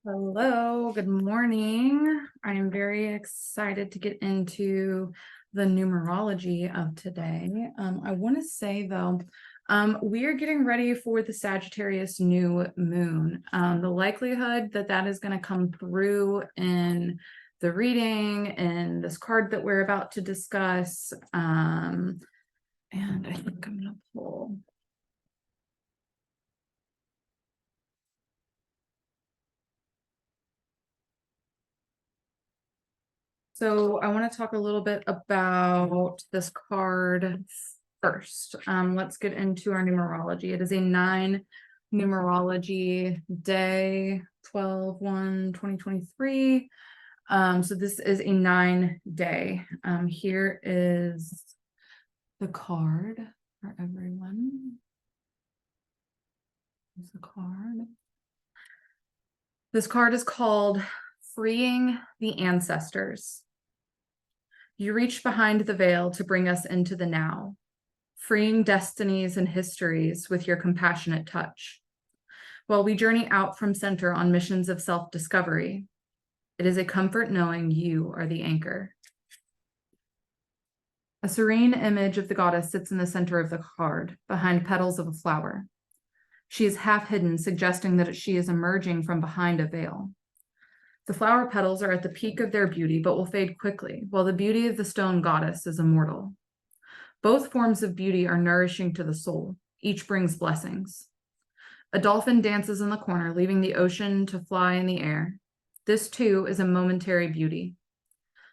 Hello, good morning. I am very excited to get into the numerology of today. I want to say though, we are getting ready for the Sagittarius new moon. The likelihood that that is going to come through in the reading and this card that we're about to discuss. And I think I'm going to pull. So I want to talk a little bit about this card first. Let's get into our numerology. It is a 9 numerology day, 12/1/2023. So this is a 9 day. Here is the card for everyone. Here's the card. This card is called Freeing the Ancestors. You reach behind the veil to bring us into the now, freeing destinies and histories with your compassionate touch. While we journey out from center on missions of self-discovery, it is a comfort knowing you are the anchor. A serene image of the goddess sits in the center of the card, behind petals of a flower. She is half hidden, suggesting that she is emerging from behind a veil. The flower petals are at the peak of their beauty, but will fade quickly, while the beauty of the stone goddess is immortal. Both forms of beauty are nourishing to the soul. Each brings blessings. A dolphin dances in the corner, leaving the ocean to fly in the air. This, too, is a momentary beauty.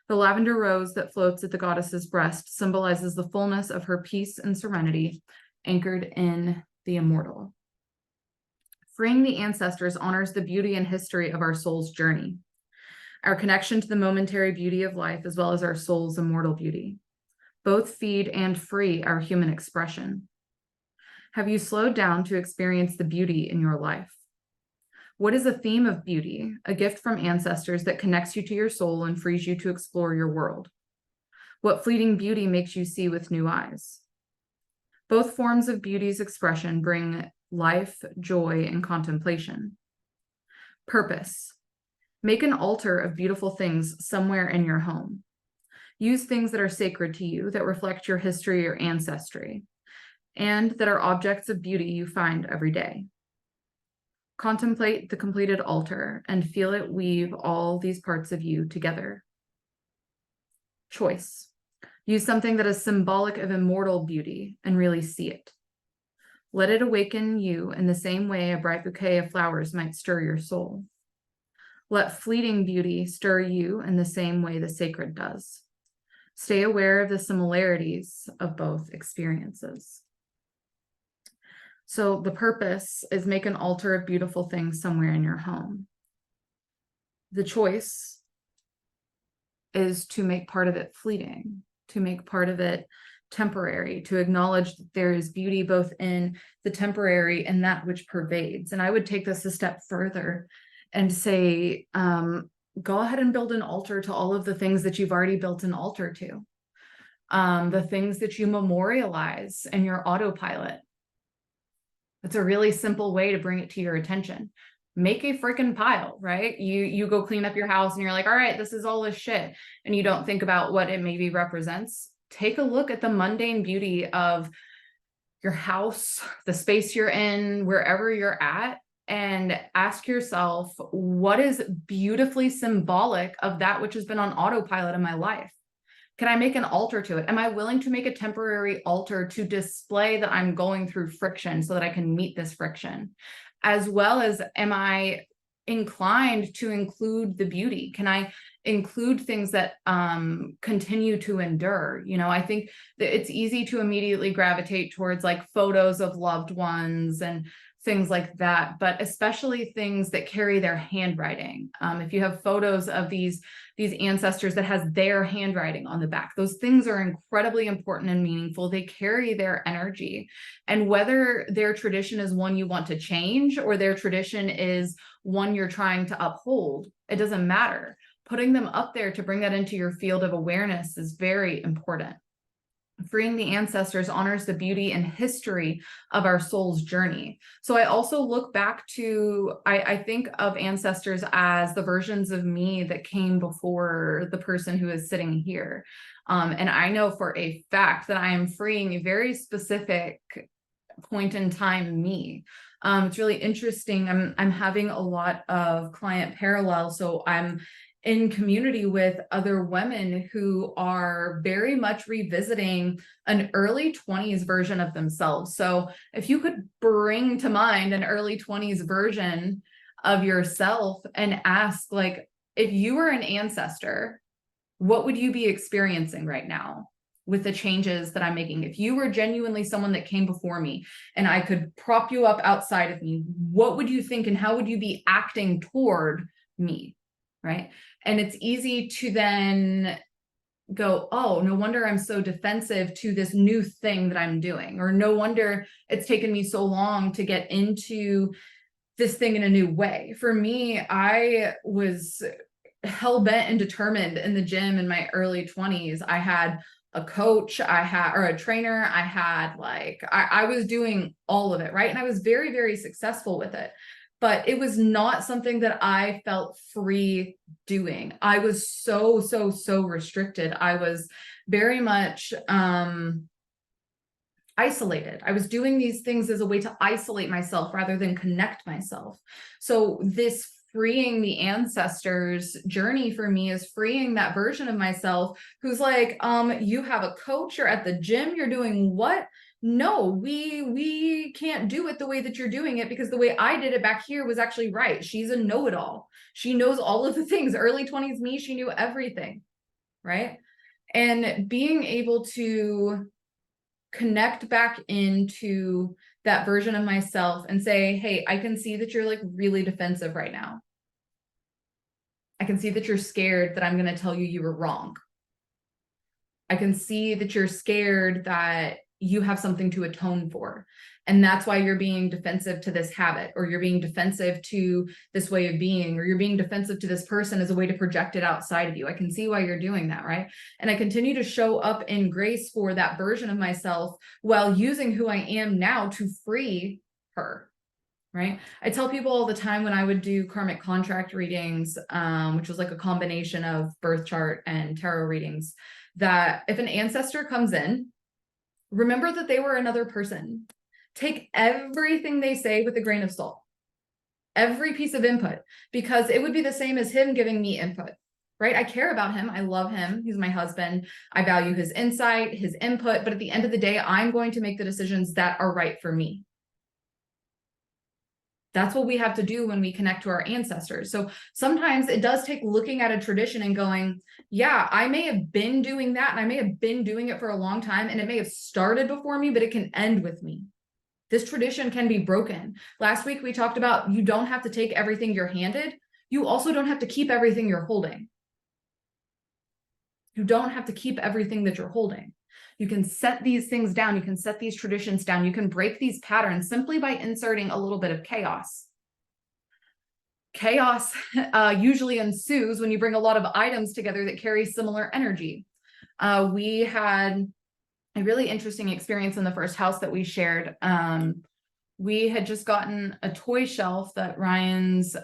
The lavender rose that floats at the goddess's breast symbolizes the fullness of her peace and serenity, anchored in the immortal. Freeing the ancestors honors the beauty and history of our soul's journey, our connection to the momentary beauty of life, as well as our soul's immortal beauty. Both feed and free our human expression. Have you slowed down to experience the beauty in your life? What is a theme of beauty, a gift from ancestors that connects you to your soul and frees you to explore your world? What fleeting beauty makes you see with new eyes? Both forms of beauty's expression bring life, joy, and contemplation. Purpose. Make an altar of beautiful things somewhere in your home. Use things that are sacred to you, that reflect your history or ancestry, and that are objects of beauty you find every day. Contemplate the completed altar and feel it weave all these parts of you together. Choice. Use something that is symbolic of immortal beauty and really see it. Let it awaken you in the same way a bright bouquet of flowers might stir your soul. Let fleeting beauty stir you in the same way the sacred does. Stay aware of the similarities of both experiences. So the purpose is make an altar of beautiful things somewhere in your home. The choice is to make part of it fleeting, to make part of it temporary, to acknowledge that there is beauty both in the temporary and that which pervades. And I would take this a step further and say, go ahead and build an altar to all of the things that you've already built an altar to. The things that you memorialize in your autopilot. It's a really simple way to bring it to your attention. Make a freaking pile, right? You go clean up your house and you're like, all right, this is all this shit. And you don't think about what it maybe represents. Take a look at the mundane beauty of your house, the space you're in, wherever you're at, and ask yourself, what is beautifully symbolic of that which has been on autopilot in my life? Can I make an altar to it? Am I willing to make a temporary altar to display that I'm going through friction so that I can meet this friction? As well as, am I inclined to include the beauty? Can I include things that continue to endure? You know, I think that it's easy to immediately gravitate towards like photos of loved ones and things like that, but especially things that carry their handwriting. If you have photos of these ancestors that has their handwriting on the back, those things are incredibly important and meaningful. They carry their energy. And whether their tradition is one you want to change or their tradition is one you're trying to uphold, it doesn't matter. Putting them up there to bring that into your field of awareness is very important. Freeing the ancestors honors the beauty and history of our soul's journey. So I also look back to, I think of ancestors as the versions of me that came before the person who is sitting here. And I know for a fact that I am freeing a very specific point in time me. It's really interesting. I'm having a lot of client parallel. So I'm in community with other women who are very much revisiting an early 20s version of themselves. So if you could bring to mind an early 20s version of yourself and ask, like, if you were an ancestor, what would you be experiencing right now with the changes that I'm making? If you were genuinely someone that came before me and I could prop you up outside of me, what would you think and how would you be acting toward me? Right. And it's easy to then go, oh, no wonder I'm so defensive to this new thing that I'm doing, or no wonder it's taken me so long to get into this thing in a new way. For me, I was hell-bent and determined in the gym in my early 20s. I had a coach, or a trainer. I had I was doing all of it, right? And I was very, very successful with it. But it was not something that I felt free doing. I was so restricted. I was very much isolated. I was doing these things as a way to isolate myself rather than connect myself. So this freeing the ancestors journey for me is freeing that version of myself who's like, you have a coach, you're at the gym, you're doing what? No, we can't do it the way that you're doing it, because the way I did it back here was actually right. She's a know-it-all. She knows all of the things. Early 20s me, she knew everything, right? And being able to connect back into that version of myself and say, hey, I can see that you're like really defensive right now. I can see that you're scared that I'm going to tell you were wrong. I can see that you're scared that you have something to atone for. And that's why you're being defensive to this habit, or you're being defensive to this way of being, or you're being defensive to this person as a way to project it outside of you. I can see why you're doing that, right? And I continue to show up in grace for that version of myself while using who I am now to free her, right? I tell people all the time when I would do karmic contract readings, which was like a combination of birth chart and tarot readings, that if an ancestor comes in, remember that they were another person. Take everything they say with a grain of salt, every piece of input, because it would be the same as him giving me input, right? I care about him. I love him. He's my husband. I value his insight, his input, but at the end of the day, I'm going to make the decisions that are right for me. That's what we have to do when we connect to our ancestors. So sometimes it does take looking at a tradition and going, yeah, I may have been doing that and I may have been doing it for a long time and it may have started before me, but it can end with me. This tradition can be broken. Last week, we talked about you don't have to take everything you're handed. You also don't have to keep everything you're holding. You don't have to keep everything that you're holding. You can set these things down. You can set these traditions down. You can break these patterns simply by inserting a little bit of chaos. Chaos usually ensues when you bring a lot of items together that carry similar energy. We had a really interesting experience in the first house that we shared. We had just gotten a toy shelf that Ryan's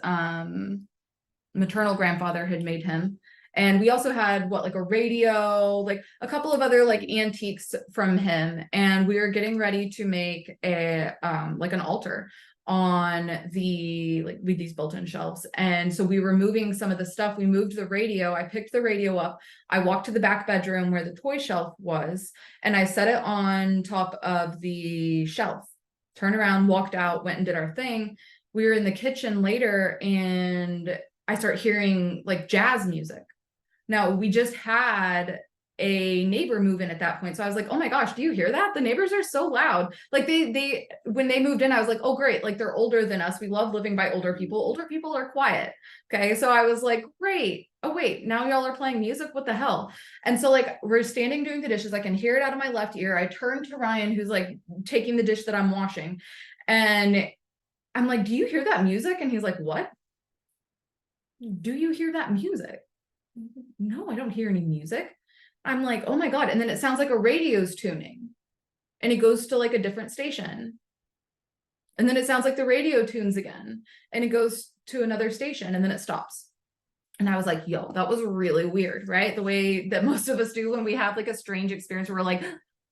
maternal grandfather had made him. And we also had like a radio, like a couple of other like antiques from him. And we were getting ready to make a like an altar on the with these built-in shelves. And so we were moving some of the stuff. We moved the radio. I picked the radio up. I walked to the back bedroom where the toy shelf was, and I set it on top of the shelf. Turned around, walked out, went and did our thing. We were in the kitchen later, and I start hearing like jazz music. Now, we just had a neighbor move in at that point. So I was like, oh my gosh, do you hear that? The neighbors are so loud. Like they when they moved in, I was like, oh great, like they're older than us. We love living by older people. Older people are quiet. Okay. So I was like, great. Oh wait, now y'all are playing music. What the hell? And so like we're standing doing the dishes. I can hear it out of my left ear. I turn to Ryan, who's like taking the dish that I'm washing. And I'm like, do you hear that music? And he's like, what? Do you hear that music? No, I don't hear any music. I'm like, oh my God. And then it sounds like a radio's tuning and it goes to like a different station. And then it sounds like the radio tunes again and it goes to another station and then it stops. And I was like, yo, that was really weird, right? The way that most of us do when we have like a strange experience where we're like,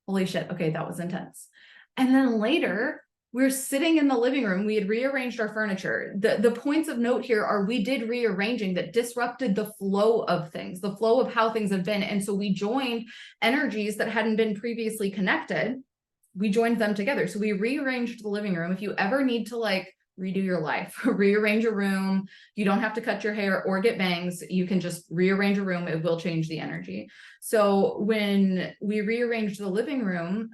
holy shit, okay, that was intense. And then later, we're sitting in the living room. We had rearranged our furniture. The points of note here are we did rearranging that disrupted the flow of things, the flow of how things have been. And so we joined energies that hadn't been previously connected. We joined them together. So we rearranged the living room. If you ever need to like redo your life, rearrange a room, you don't have to cut your hair or get bangs. You can just rearrange a room. It will change the energy. So when we rearranged the living room,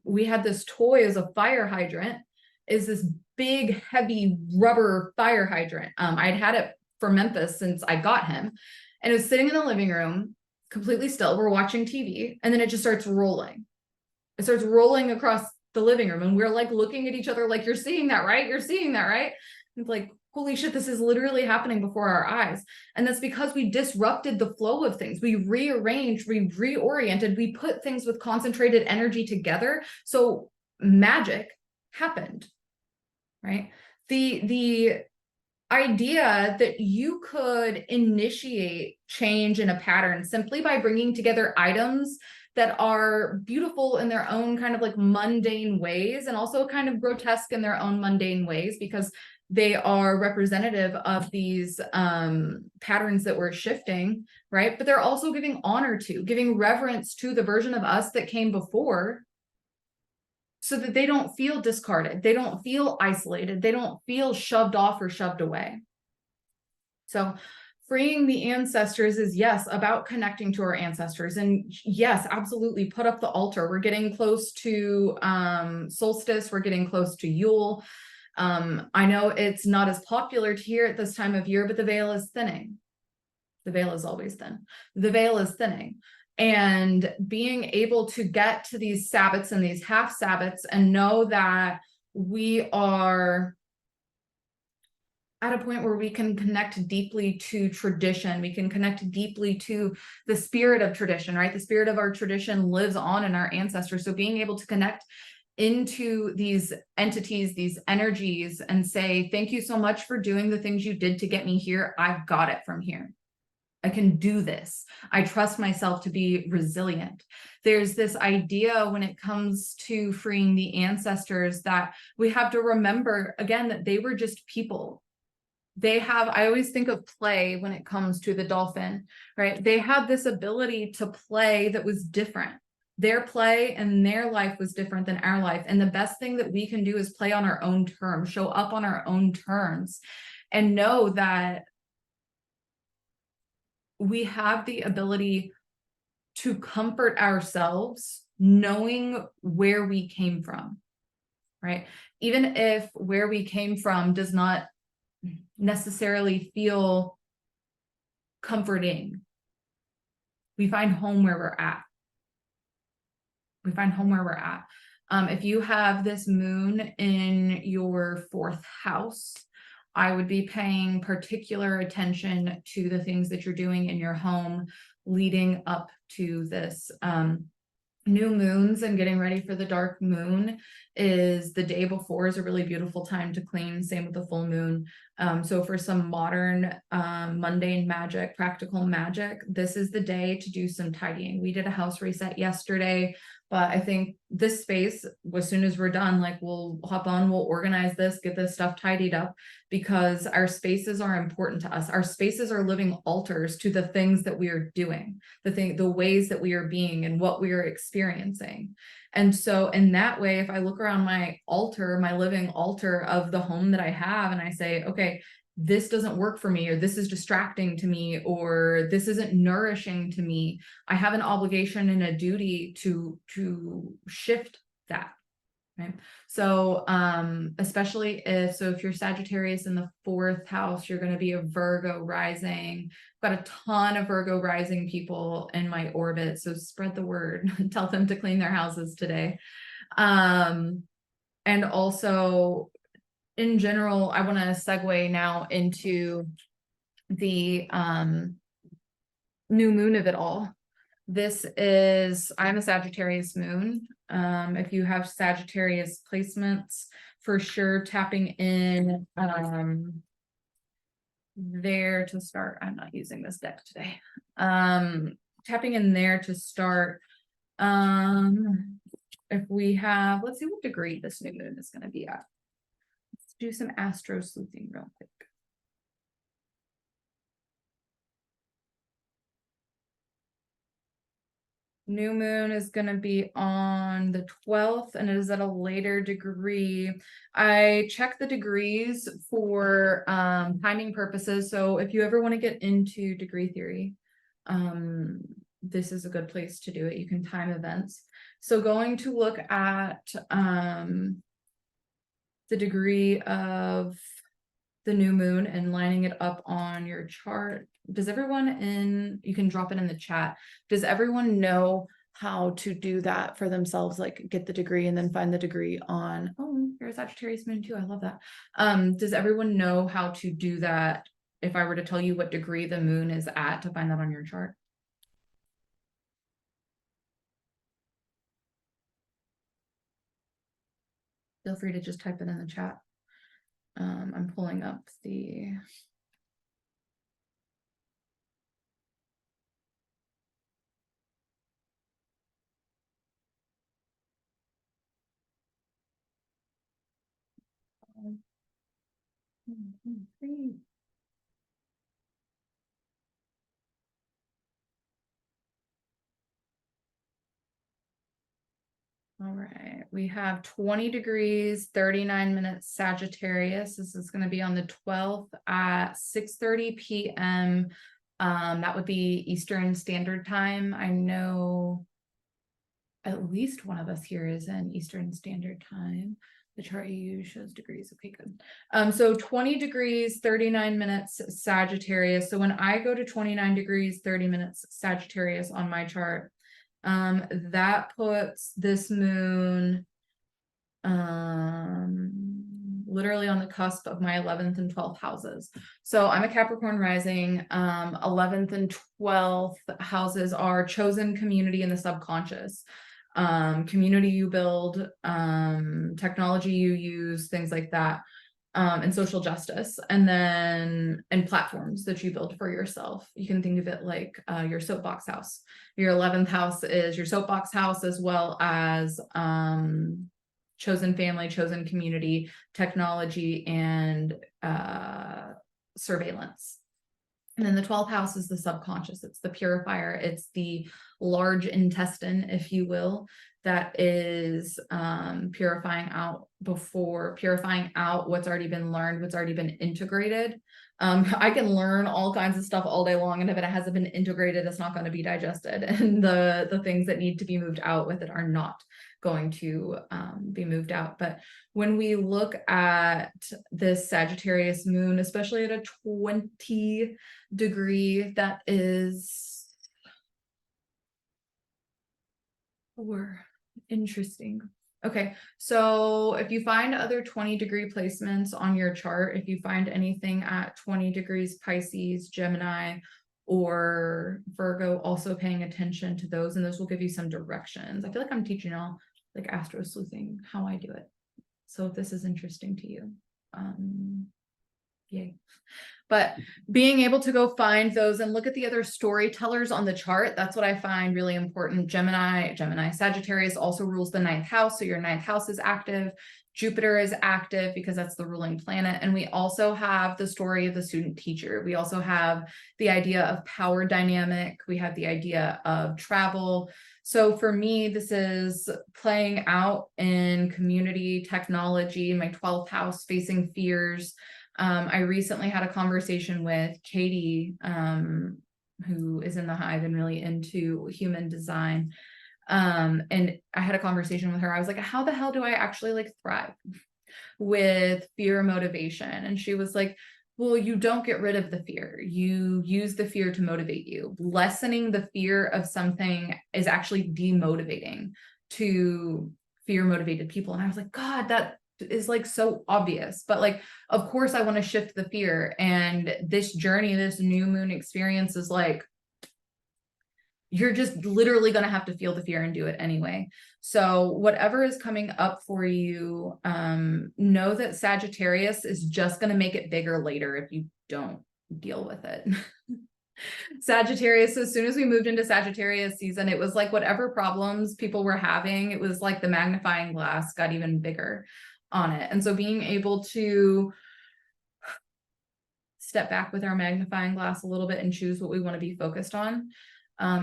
we had this toy as a fire hydrant, is this big, heavy rubber fire hydrant. I'd had it for Memphis since I got him, and it was sitting in the living room, completely still. We're watching TV, and then it just starts rolling. It starts rolling across the living room, and we're like looking at each other like, you're seeing that, right? You're seeing that, right? It's like, holy shit, this is literally happening before our eyes. And that's because we disrupted the flow of things. We rearranged, we reoriented, we put things with concentrated energy together. So magic happened, right? The idea that you could initiate change in a pattern simply by bringing together items that are beautiful in their own kind of like mundane ways, and also kind of grotesque in their own mundane ways, because they are representative of these patterns that we're shifting, right? But they're also giving honor to, giving reverence to the version of us that came before, so that they don't feel discarded, they don't feel isolated, they don't feel shoved off or shoved away. So freeing the ancestors is, yes, about connecting to our ancestors. And yes, absolutely, put up the altar. We're getting close to solstice. We're getting close to Yule. I know it's not as popular to hear at this time of year, but the veil is thinning. The veil is always thin. The veil is thinning. And being able to get to these Sabbats and these half Sabbats and know that we are at a point where we can connect deeply to tradition. We can connect deeply to the spirit of tradition, right? The spirit of our tradition lives on in our ancestors. So being able to connect into these entities, these energies, and say, thank you so much for doing the things you did to get me here. I've got it from here. I can do this. I trust myself to be resilient. There's this idea when it comes to freeing the ancestors that we have to remember, again, that they were just people. They have, I always think of play when it comes to the dolphin, right? They had this ability to play that was different. Their play and their life was different than our life. And the best thing that we can do is play on our own terms, show up on our own terms, and know that we have the ability to comfort ourselves knowing where we came from, right? Even if where we came from does not necessarily feel comforting, we find home where we're at. We find home where we're at. If you have this moon in your 4th house, I would be paying particular attention to the things that you're doing in your home leading up to this. New moons and getting ready for the dark moon is the day before is a really beautiful time to clean. Same with the full moon. So for some modern mundane magic, practical magic, this is the day to do some tidying. We did a house reset yesterday, but I think this space, as soon as we're done, like we'll hop on, we'll organize this, get this stuff tidied up, because our spaces are important to us. Our spaces are living altars to the things that we are doing, the ways that we are being and what we are experiencing. And so in that way, if I look around my altar, my living altar of the home that I have, and I say, okay, this doesn't work for me, or this is distracting to me, or this isn't nourishing to me, I have an obligation and a duty to shift that. Right. So especially if you're Sagittarius in the 4th house, you're going to be a Virgo rising. I've got a ton of Virgo rising people in my orbit, so spread the word. Tell them to clean their houses today. And also in general, I want to segue now into the new moon of it all. I'm a Sagittarius moon. If you have Sagittarius placements, for sure tapping in there to start. I'm not using this deck today. Tapping in there to start. If we have, let's see what degree this new moon is going to be at. Let's do some astro sleuthing real quick. New moon is going to be on the 12th and it is at a later degree. I check the degrees for timing purposes. So if you ever want to get into degree theory, this is a good place to do it. You can time events. So going to look at the degree of the new moon and lining it up on your chart. Does everyone you can drop it in the chat. Does everyone know how to do that for themselves? Like get the degree and then find the degree on, oh, you're a Sagittarius moon too. I love that. Does everyone know how to do that? If I were to tell you what degree the moon is at to find that on your chart? Feel free to just type it in the chat. I'm pulling up the all right, we have 20 degrees, 39 minutes Sagittarius. This is going to be on the 12th at 6:30 p.m. That would be Eastern Standard Time. I know at least one of us here is in Eastern Standard Time. The chart you use shows degrees. Okay, good. So 20 degrees, 39 minutes Sagittarius. So when I go to 29 degrees, 30 minutes Sagittarius on my chart, that puts this moon literally on the cusp of my 11th and 12th houses. So I'm a Capricorn rising. 11th and 12th houses are chosen community in the subconscious, community you build, technology you use, things like that. And social justice, and then platforms that you build for yourself. You can think of it like your soapbox house. Your 11th house is your soapbox house, as well as chosen family, chosen community, technology, and surveillance. And then the 12th house is the subconscious. It's the purifier. It's the large intestine, if you will, that is purifying out what's already been learned, what's already been integrated. I can learn all kinds of stuff all day long, and if it hasn't been integrated, it's not going to be digested. And the things that need to be moved out with it are not going to be moved out. But when we look at this Sagittarius moon, especially at a 20 degree, that is interesting. Okay, so if you find other 20 degree placements on your chart, if you find anything at 20 degrees Pisces, Gemini, or Virgo, also paying attention to those, and those will give you some directions. I feel like I'm teaching y'all like astro sleuthing, how I do it. So if this is interesting to you, yay. But being able to go find those and look at the other storytellers on the chart, that's what I find really important. Gemini, Sagittarius also rules the 9th house. So your 9th house is active. Jupiter is active because that's the ruling planet. And we also have the story of the student teacher. We also have the idea of power dynamic. We have the idea of travel. So for me, this is playing out in community, technology, my 12th house, facing fears. I recently had a conversation with Katie, who is in the hive and really into human design. And I had a conversation with her. I was like, how the hell do I actually like thrive with fear motivation? And she was like, well, you don't get rid of the fear. You use the fear to motivate you. Lessening the fear of something is actually demotivating to fear motivated people. And I was like, God, that is like so obvious, but like, of course I want to shift the fear. And this journey, this new moon experience is like, you're just literally going to have to feel the fear and do it anyway. So whatever is coming up for you, know that Sagittarius is just going to make it bigger later if you don't deal with it. Sagittarius, as soon as we moved into Sagittarius season, it was like whatever problems people were having, it was like the magnifying glass got even bigger on it. And so being able to step back with our magnifying glass a little bit and choose what we want to be focused on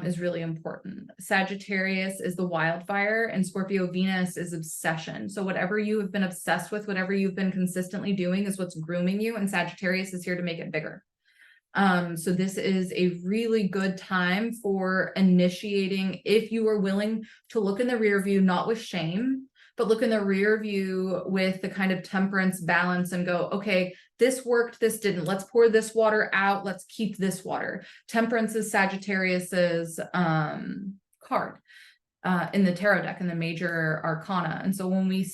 is really important. Sagittarius is the wildfire, and Scorpio Venus is obsession. So whatever you have been obsessed with, whatever you've been consistently doing is what's grooming you, and Sagittarius is here to make it bigger. So this is a really good time for initiating, if you are willing to look in the rear view, not with shame, but look in the rear view with the kind of temperance balance and go, okay, this worked, this didn't. Let's pour this water out. Let's keep this water. Temperance is Sagittarius's card in the tarot deck, in the major arcana. And so when we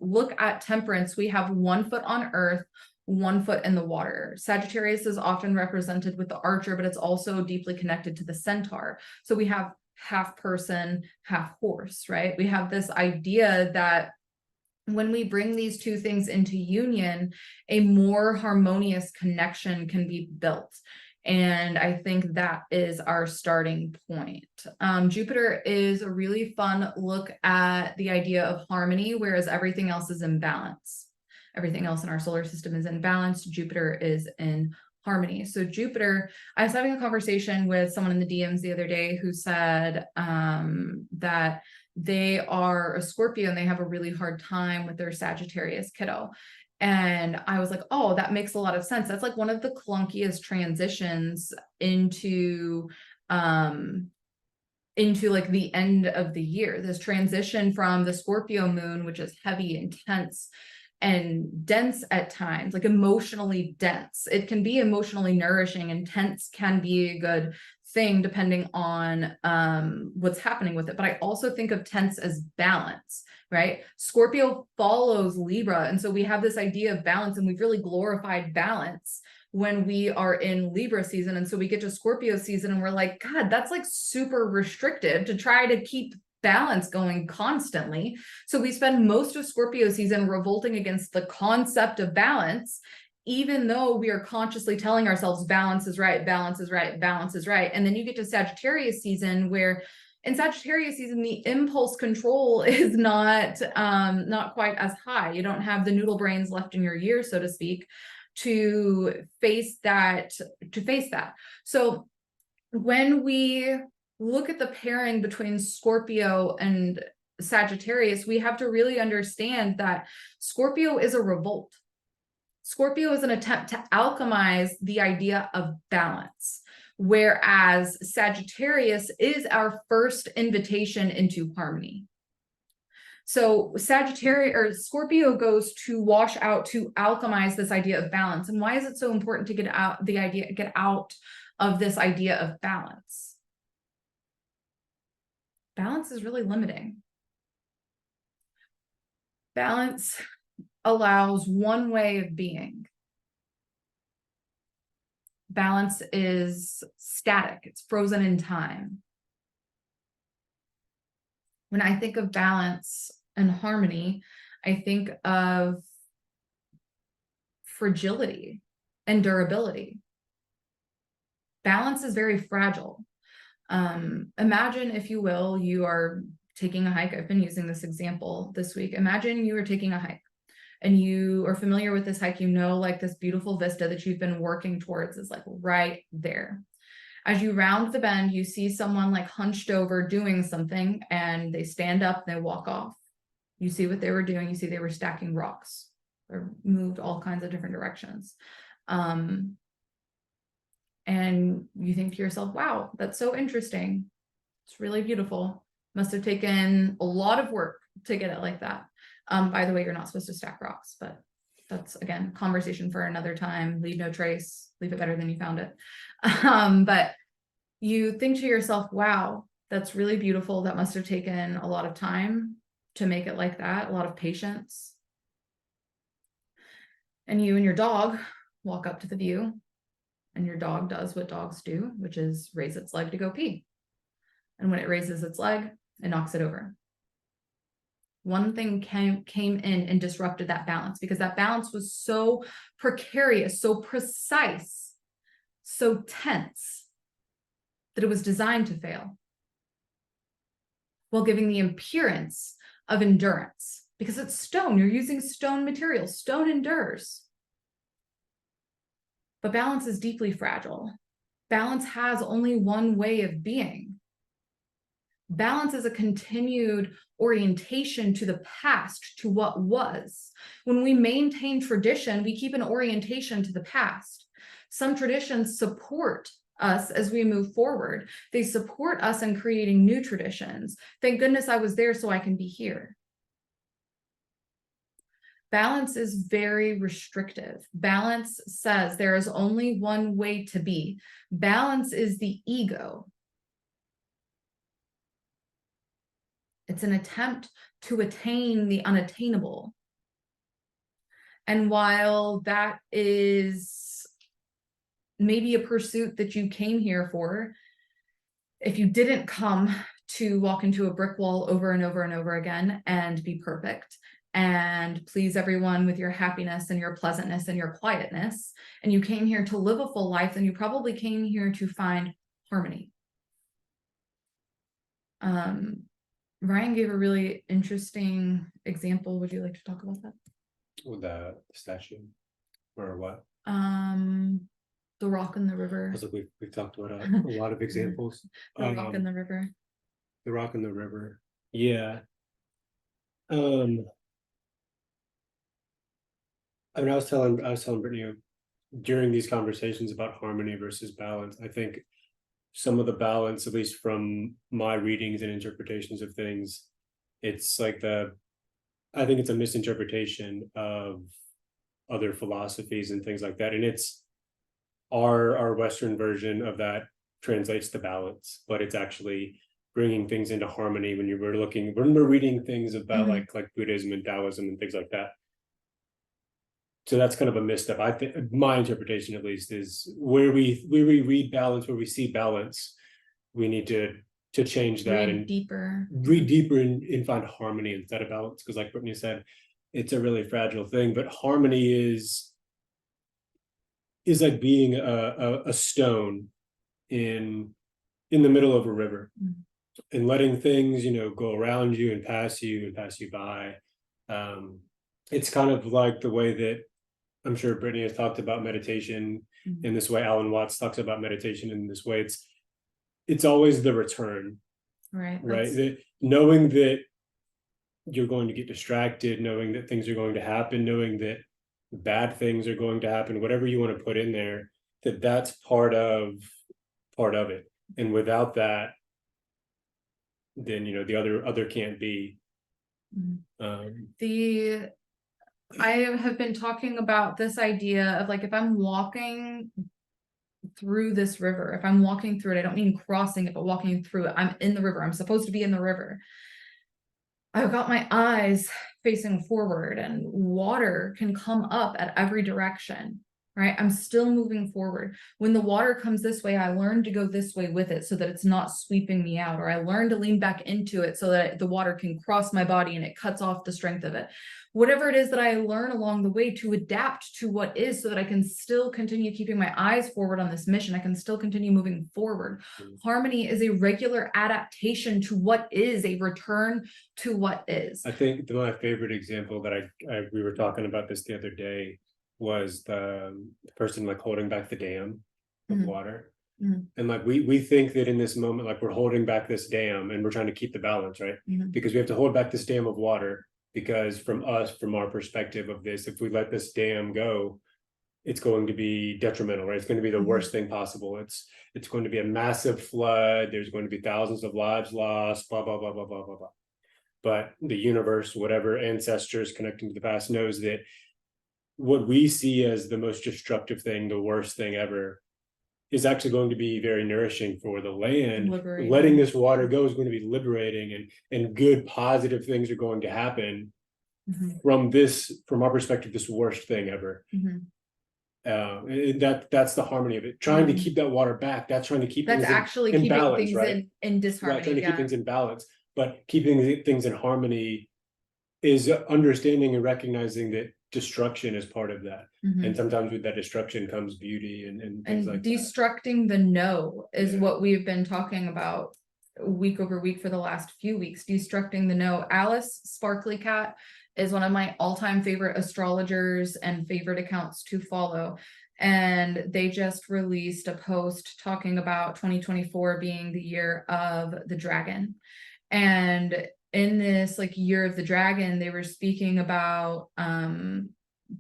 look at temperance, we have 1 foot on earth, 1 foot in the water. Sagittarius is often represented with the archer, but it's also deeply connected to the centaur. So we have half person, half horse, right? We have this idea that when we bring these two things into union, a more harmonious connection can be built. And I think that is our starting point. Jupiter is a really fun look at the idea of harmony, whereas everything else is in balance. Everything else in our solar system is in balance. Jupiter is in harmony. So Jupiter, I was having a conversation with someone in the DMs the other day who said that they are a Scorpio and they have a really hard time with their Sagittarius kiddo. And I was like, oh, that makes a lot of sense. That's like one of the clunkiest transitions into like the end of the year. This transition from the Scorpio moon, which is heavy, intense, and dense at times, like emotionally dense. It can be emotionally nourishing, and tense can be a good thing depending on what's happening with it. But I also think of tense as balance, right? Scorpio follows Libra. And so we have this idea of balance, and we've really glorified balance when we are in Libra season. And so we get to Scorpio season and we're like, God, that's like super restrictive to try to keep balance going constantly. So we spend most of Scorpio season revolting against the concept of balance, even though we are consciously telling ourselves balance is right, balance is right, balance is right. And then you get to Sagittarius season, where in Sagittarius season, the impulse control is not quite as high. You don't have the noodle brains left in your year, so to speak, to face that. So when we look at the pairing between Scorpio and Sagittarius, we have to really understand that Scorpio is a revolt. Scorpio is an attempt to alchemize the idea of balance, whereas Sagittarius is our first invitation into harmony. So Sagittarius or Scorpio goes to wash out, to alchemize this idea of balance. And why is it so important to get out of this idea of balance? Balance is really limiting. Balance allows one way of being. Balance is static. It's frozen in time. When I think of balance and harmony, I think of fragility and durability. Balance is very fragile. Imagine, if you will, you are taking a hike. I've been using this example this week. Imagine you are taking a hike and you are familiar with this hike, like this beautiful vista that you've been working towards is like right there. As you round the bend, you see someone like hunched over doing something, and they stand up and they walk off. You see what they were doing. You see they were stacking rocks or moved all kinds of different directions. And you think to yourself, wow, that's so interesting. It's really beautiful. Must have taken a lot of work to get it like that. By the way, you're not supposed to stack rocks, but that's, again, conversation for another time. Leave no trace, leave it better than you found it. But you think to yourself, wow, that's really beautiful. That must have taken a lot of time to make it like that, a lot of patience. And you and your dog walk up to the view, and your dog does what dogs do, which is raise its leg to go pee. And when it raises its leg, it knocks it over. One thing came in and disrupted that balance, because that balance was so precarious, so precise, so tense, that it was designed to fail, while giving the appearance of endurance. Because it's stone, you're using stone material. Stone endures. But balance is deeply fragile. Balance has only one way of being. Balance is a continued orientation to the past, to what was. When we maintain tradition, we keep an orientation to the past. Some traditions support us as we move forward. They support us in creating new traditions. Thank goodness I was there so I can be here. Balance is very restrictive. Balance says there is only one way to be. Balance is the ego. It's an attempt to attain the unattainable. And while that is maybe a pursuit that you came here for, if you didn't come to walk into a brick wall over and over and over again and be perfect and please everyone with your happiness and your pleasantness and your quietness, and you came here to live a full life, then you probably came here to find harmony. Ryan gave a really interesting example. Would you like to talk about that? With the statue or what? The rock in the river. I was like, we've talked about a lot of examples. The rock in the river. The rock in the river. Yeah. I mean, I was telling Brittany during these conversations about harmony versus balance. I think some of the balance, at least from my readings and interpretations of things, it's like I think it's a misinterpretation of other philosophies and things like that. And it's our Western version of that translates to balance, but it's actually bringing things into harmony when we're reading things about like Buddhism and Taoism and things like that. So that's kind of a misstep. I think my interpretation, at least, is where we read balance, where we see balance, we need to change that and read deeper and find harmony instead of balance. Because like Brittany said, it's a really fragile thing, but harmony is like being a stone in the middle of a river and letting things, go around you and pass you by. It's kind of like the way that I'm sure Brittany has talked about meditation in this way. Alan Watts talks about meditation in this way. It's always the return, right? Knowing that you're going to get distracted, knowing that things are going to happen, knowing that bad things are going to happen, whatever you want to put in there, that's part of it. And without that, then the other can't be. I have been talking about this idea of like, if I'm walking through this river, if I'm walking through it, I don't mean crossing it, but walking through it. I'm in the river. I'm supposed to be in the river. I've got my eyes facing forward, and water can come up at every direction, right? I'm still moving forward. When the water comes this way, I learn to go this way with it so that it's not sweeping me out, or I learn to lean back into it so that the water can cross my body and it cuts off the strength of it. Whatever it is that I learn along the way to adapt to what is, so that I can still continue keeping my eyes forward on this mission. I can still continue moving forward. Harmony is a regular adaptation to what is, a return to what is. I think my favorite example that we were talking about this the other day was the person like holding back the dam of water. And like we think that in this moment, like we're holding back this dam and we're trying to keep the balance, right? Because we have to hold back this dam of water, because from our perspective of this, if we let this dam go, it's going to be detrimental, right? It's going to be the worst thing possible. It's going to be a massive flood. There's going to be thousands of lives lost, blah, blah, blah, blah, blah, blah, blah. But the universe, whatever ancestors connecting to the past, knows that what we see as the most destructive thing, the worst thing ever, is actually going to be very nourishing for the land. Liberating. Letting this water go is going to be liberating, and good positive things are going to happen from our perspective, this worst thing ever. That's the harmony of it. Trying to keep that water back, that's trying to keep That's things actually in keeping balance, things right? in Right, disharmony. trying to keep Yeah. things in balance, but keeping things in harmony is understanding and recognizing that destruction is part of that. Mhm. And sometimes with that destruction comes beauty and things And like that. destructing the no is Yeah. what we've been talking about week over week for the last few weeks. Destructing the no. Alice Sparkly Cat is one of my all-time favorite astrologers and favorite accounts to follow. And they just released a post talking about 2024 being the year of the dragon. And in this like year of the dragon, they were speaking about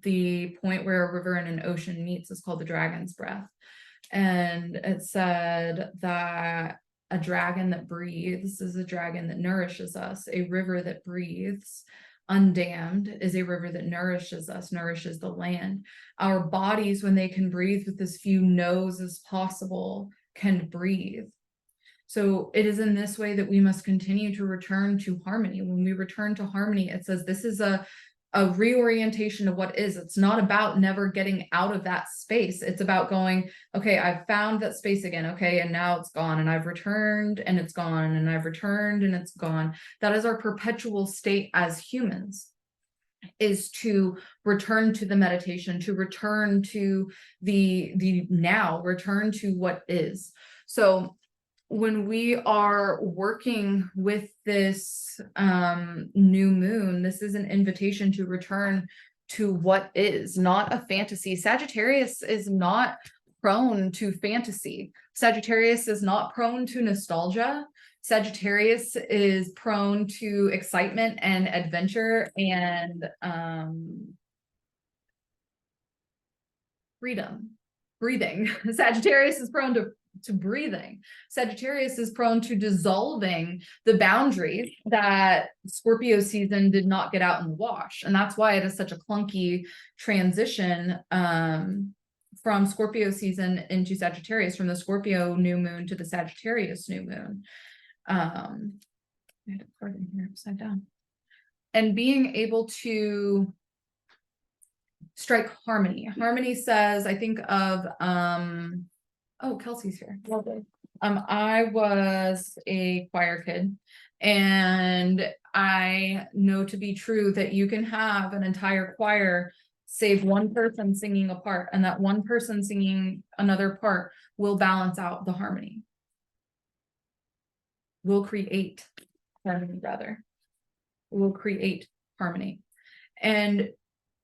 the point where a river and an ocean meets is called the dragon's breath. And it said that a dragon that breathes is a dragon that nourishes us. A river that breathes undammed is a river that nourishes us, nourishes the land. Our bodies, when they can breathe with as few no's as possible, can breathe. So it is in this way that we must continue to return to harmony. When we return to harmony, it says this is a reorientation of what is. It's not about never getting out of that space. It's about going, okay, I've found that space again. Okay, and now it's gone, and I've returned and it's gone, and I've returned and it's gone. That is our perpetual state as humans, is to return to the meditation, to return to the now, return to what is. So when we are working with this new moon, this is an invitation to return to what is, not a fantasy. Sagittarius is not prone to fantasy. Sagittarius is not prone to nostalgia. Sagittarius is prone to excitement and adventure and freedom, breathing. Sagittarius is prone to breathing. Sagittarius is prone to dissolving the boundaries that Scorpio season did not get out in the wash. And that's why it is such a clunky transition from Scorpio season into Sagittarius, from the Scorpio new moon to the Sagittarius new moon. I had a card in here upside down. And being able to strike harmony. Harmony says, I think of oh, Kelsey's here. Lovely. I was a choir kid, and I know to be true that you can have an entire choir save one person singing a part, and that one person singing another part will balance out the harmony. Will create harmony, rather. Will create harmony. And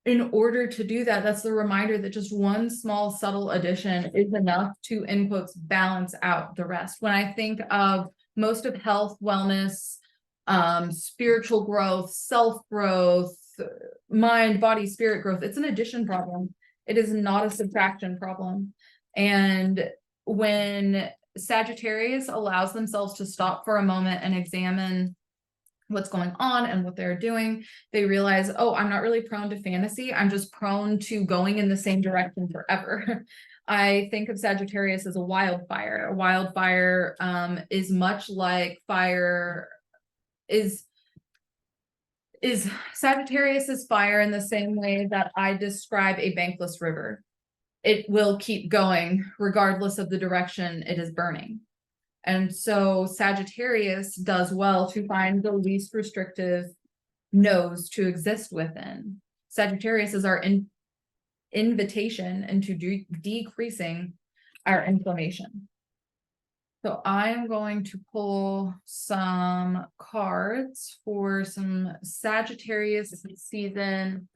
in order to do that, that's the reminder that just one small subtle addition is enough to, in quotes, balance out the rest. When I think of most of health, wellness, spiritual growth, self-growth, mind, body, spirit growth, it's an addition problem. It is not a subtraction problem. And when Sagittarius allows themselves to stop for a moment and examine what's going on and what they're doing, they realize, oh, I'm not really prone to fantasy. I'm just prone to going in the same direction forever. I think of Sagittarius as a wildfire. A wildfire is much like fire is Sagittarius is fire in the same way that I describe a bankless river. It will keep going regardless of the direction it is burning. And so Sagittarius does well to find the least restrictive nodes to exist within. Sagittarius is our invitation into decreasing our inflammation. So I am going to pull some cards for some Sagittarius season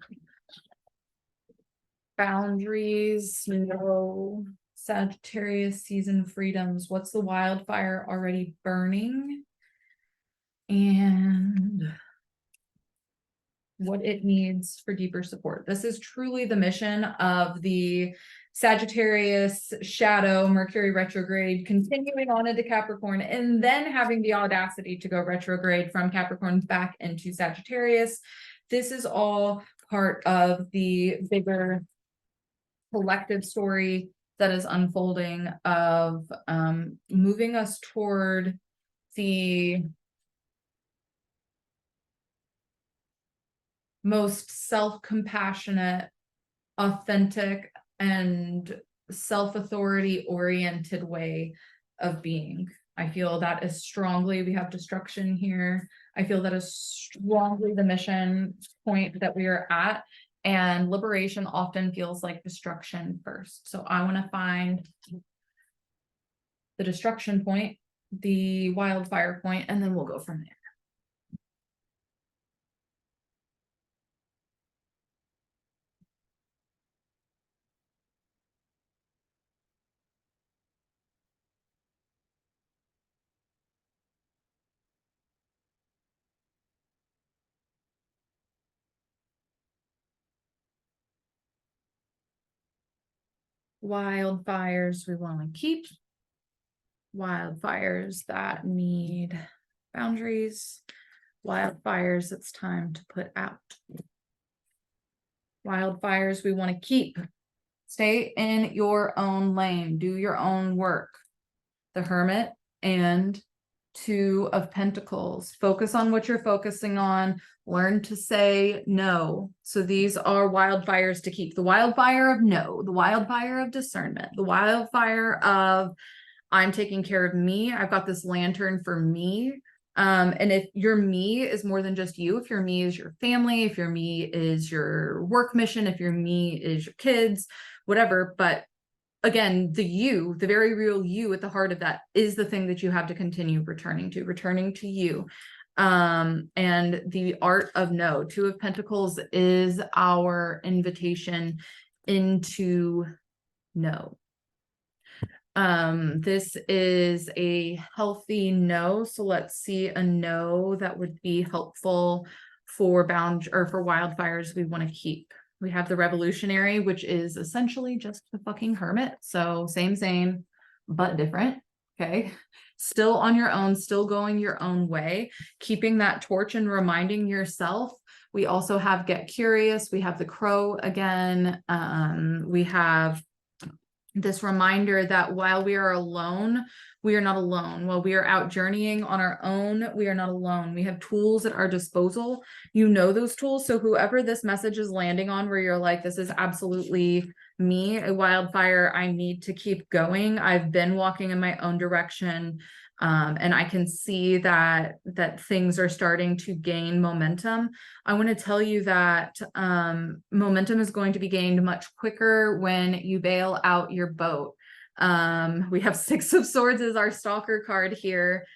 boundaries, no Sagittarius season freedoms. What's the wildfire already burning? And what it needs for deeper support. This is truly the mission of the Sagittarius shadow Mercury retrograde, continuing on into Capricorn, and then having the audacity to go retrograde from Capricorn back into Sagittarius. This is all part of the bigger collective story that is unfolding of moving us toward the most self-compassionate, authentic, and self-authority oriented way of being. I feel that is strongly, we have destruction here. I feel that is strongly the mission point that we are at. And liberation often feels like destruction first. So I want to find the destruction point, the wildfire point, and then we'll go from there. Wildfires we want to keep. Wildfires that need boundaries. Wildfires it's time to put out. Wildfires we want to keep. Stay in your own lane. Do your own work. The Hermit and Two of Pentacles. Focus on what you're focusing on. Learn to say no. So these are wildfires to keep. The wildfire of no, the wildfire of discernment, the wildfire of I'm taking care of me. I've got this lantern for me. And if your me is more than just you, if your me is your family, if your me is your work mission, if your me is your kids, whatever, but again, the you, the very real you at the heart of that is the thing that you have to continue returning to you. And the art of no, Two of Pentacles is our invitation into no. This is a healthy no. So let's see a no that would be helpful for for wildfires we want to keep. We have the Revolutionary, which is essentially just the fucking Hermit. So same, but different. Okay. Still on your own, still going your own way, keeping that torch and reminding yourself. We also have Get Curious. We have the Crow again. We have this reminder that while we are alone, we are not alone. While we are out journeying on our own, we are not alone. We have tools at our disposal. You know those tools. So whoever this message is landing on, where you're like, this is absolutely me, a wildfire, I need to keep going. I've been walking in my own direction. And I can see that things are starting to gain momentum. I want to tell you that momentum is going to be gained much quicker when you bail out your boat. We have Six of Swords as our stalker card here.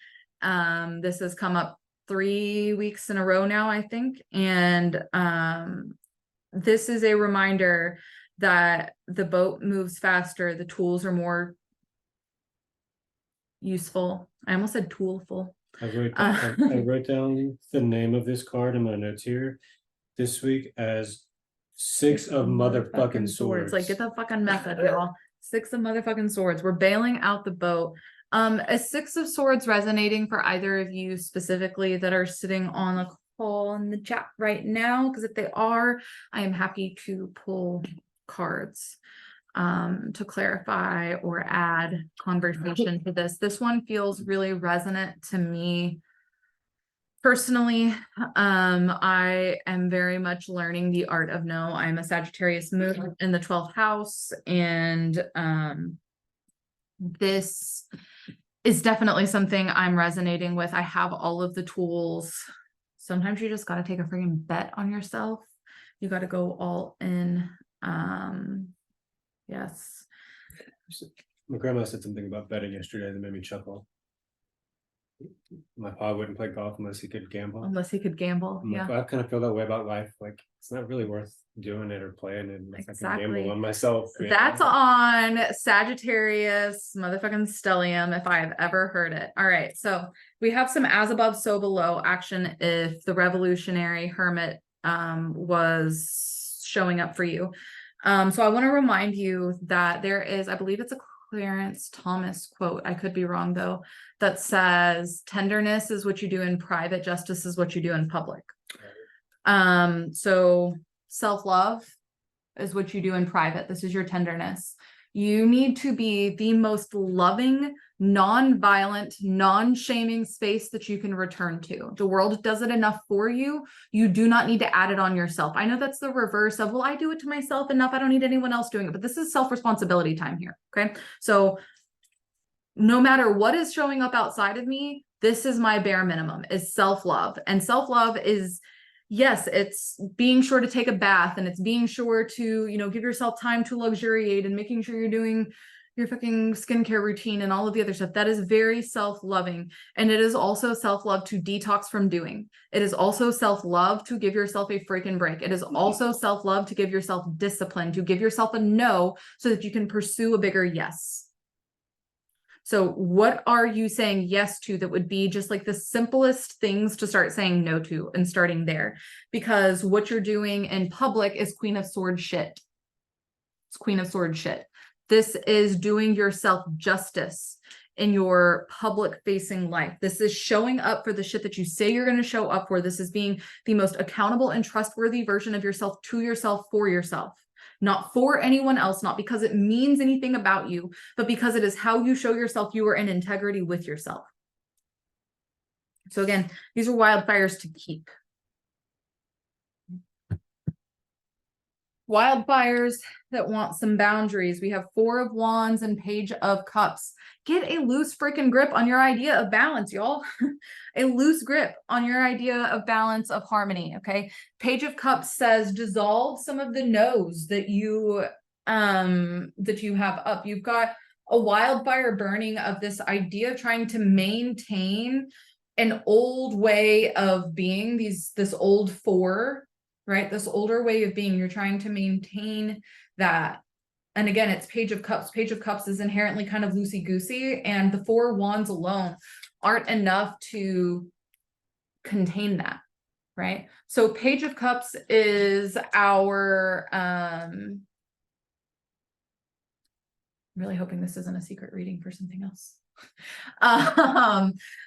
This has come up 3 weeks in a row now, I think. And this is a reminder that the boat moves faster, the tools are more useful. I almost said toolful. I wrote down the name of this card in my notes here this week as Six of motherfucking swords. Like, get the fucking message, y'all. Six of motherfucking swords. We're bailing out the boat. A Six of Swords resonating for either of you specifically that are sitting on the call in the chat right now, because if they are, I am happy to pull cards to clarify or add conversation to this. This one feels really resonant to me personally. I am very much learning the art of no. I'm a Sagittarius moon in the 12th house, and this is definitely something I'm resonating with. I have all of the tools. Sometimes you just got to take a freaking bet on yourself. You got to go all in. Yes. My grandma said something about betting yesterday that made me chuckle. My pa wouldn't play golf unless he could gamble. Unless he could gamble. I'm like, Yeah. I kind of feel that way about life. Like, it's not really worth doing it or playing it unless I can Exactly. gamble on myself. That's on Sagittarius motherfucking stellium if I have ever heard it. All right. So we have some as above, so below action if the Revolutionary Hermit was showing up for you. So I want to remind you that there is, I believe it's a Clarence Thomas quote, I could be wrong though, that says tenderness is what you do in private, justice is what you do in public. So self-love is what you do in private. This is your tenderness. You need to be the most loving, non-violent, non-shaming space that you can return to. The world does it enough for you. You do not need to add it on yourself. I know that's the reverse of, well, I do it to myself enough. I don't need anyone else doing it, but this is self-responsibility time here. Okay. So no matter what is showing up outside of me, this is my bare minimum, is self-love. And self-love is, yes, it's being sure to take a bath, and it's being sure to, you know, give yourself time to luxuriate, and making sure you're doing your fucking skincare routine and all of the other stuff. That is very self-loving. And it is also self-love to detox from doing. It is also self-love to give yourself a freaking break. It is also self-love to give yourself discipline, to give yourself a no so that you can pursue a bigger yes. So what are you saying yes to that would be just like the simplest things to start saying no to, and starting there? Because what you're doing in public is Queen of Swords shit. It's Queen of Swords shit. This is doing yourself justice in your public facing life. This is showing up for the shit that you say you're going to show up for. This is being the most accountable and trustworthy version of yourself, to yourself, for yourself. Not for anyone else, not because it means anything about you, but because it is how you show yourself you are in integrity with yourself. So again, these are wildfires to keep. Wildfires that want some boundaries. We have Four of Wands and Page of Cups. Get a loose freaking grip on your idea of balance, y'all. A loose grip on your idea of balance, of harmony, okay? Page of Cups says dissolve some of the no's that you have up. You've got a wildfire burning of this idea of trying to maintain an old way of being, this old four, right? This older way of being. You're trying to maintain that. And again, it's Page of Cups. Page of Cups is inherently kind of loosey-goosey, and the Four Wands alone aren't enough to contain that, right? So Page of Cups is our, I'm really hoping this isn't a secret reading for something else.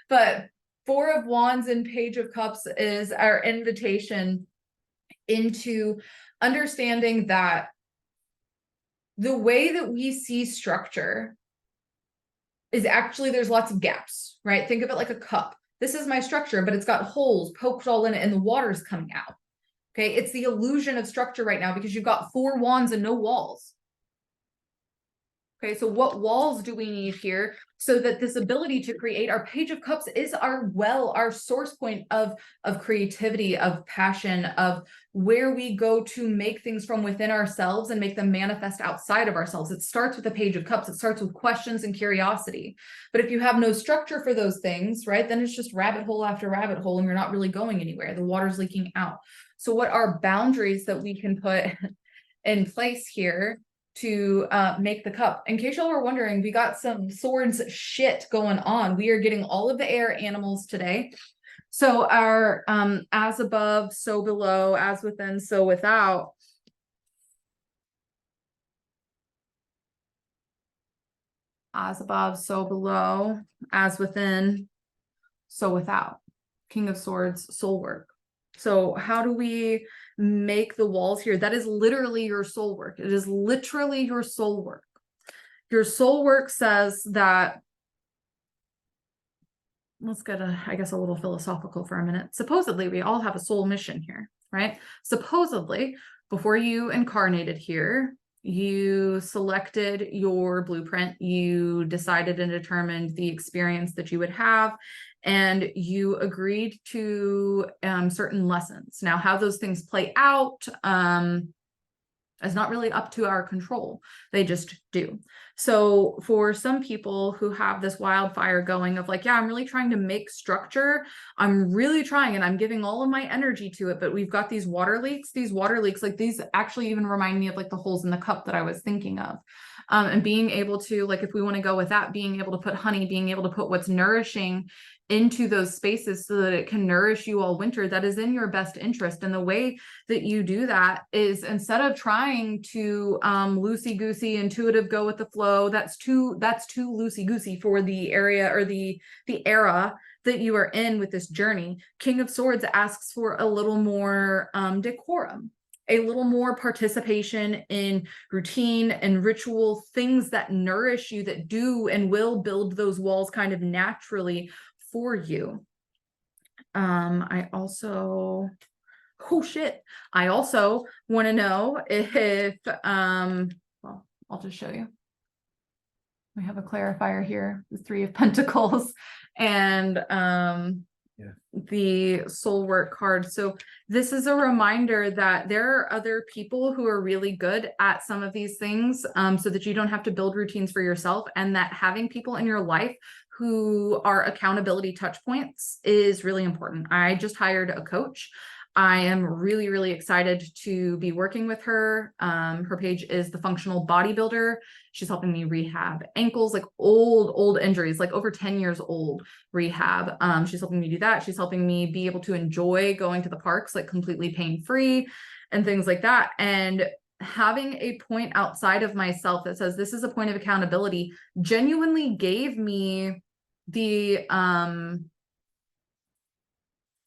But Four of Wands and Page of Cups is our invitation into understanding that the way that we see structure is actually, there's lots of gaps, right? Think of it like a cup. This is my structure, but it's got holes poked all in it and the water's coming out. Okay, it's the illusion of structure right now because you've got four wands and no walls. Okay, so what walls do we need here so that this ability to create? Our Page of Cups is our well, our source point of creativity, of passion, of where we go to make things from within ourselves and make them manifest outside of ourselves. It starts with the Page of Cups. It starts with questions and curiosity. But if you have no structure for those things, right, then it's just rabbit hole after rabbit hole and you're not really going anywhere. The water's leaking out. So what are boundaries that we can put in place here to make the cup? In case y'all were wondering, we got some swords shit going on. We are getting all of the air animals today. So our as above, so below, as within, so without. As above, so below, as within, so without. King of Swords, soul work. So how do we make the walls here? That is literally your soul work. It is literally your soul work. Your soul work says that, let's get I guess a little philosophical for a minute. Supposedly we all have a soul mission here, right? Supposedly before you incarnated here, you selected your blueprint, you decided and determined the experience that you would have, and you agreed to certain lessons. Now, how those things play out is not really up to our control. They just do. So for some people who have this wildfire going of like, yeah, I'm really trying to make structure. I'm really trying and I'm giving all of my energy to it, but we've got these water leaks, like these actually even remind me of like the holes in the cup that I was thinking of. And being able to, like, if we want to go with that, being able to put honey, being able to put what's nourishing into those spaces so that it can nourish you all winter, that is in your best interest. And the way that you do that is, instead of trying to loosey-goosey, intuitive, go with the flow, that's too loosey-goosey for the area or the era that you are in with this journey. King of Swords asks for a little more decorum, a little more participation in routine and ritual, things that nourish you, that do and will build those walls kind of naturally for you. I also, oh shit, I also want to know if, well, I'll just show you. We have a clarifier here, the 3 of Pentacles, and the soul work card. So this is a reminder that there are other people who are really good at some of these things, so that you don't have to build routines for yourself, and that having people in your life who are accountability touch points is really important. I just hired a coach. I am really, really excited to be working with her. Her page is The Functional Bodybuilder. She's helping me rehab ankles, like old injuries, like over 10 years old rehab. She's helping me do that. She's helping me be able to enjoy going to the parks, like completely pain-free and things like that. And having a point outside of myself that says this is a point of accountability genuinely gave me the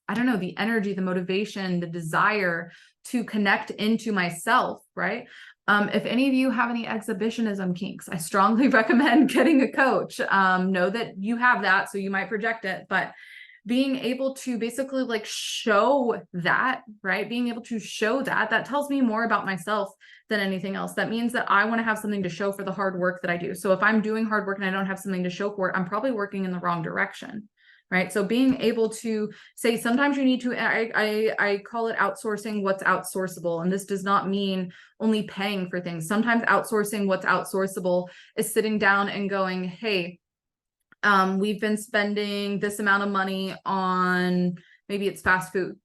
I don't know, the energy, the motivation, the desire to connect into myself, right? If any of you have any exhibitionism kinks, I strongly recommend getting a coach. Know that you have that, so you might project it, but being able to basically like show that, right? Being able to show that, that tells me more about myself than anything else. That means that I want to have something to show for the hard work that I do. So if I'm doing hard work and I don't have something to show for it, I'm probably working in the wrong direction. Right. So being able to say, sometimes you need to, I call it outsourcing what's outsourceable. And this does not mean only paying for things. Sometimes outsourcing what's outsourceable is sitting down and going, hey, we've been spending this amount of money on, maybe it's fast food.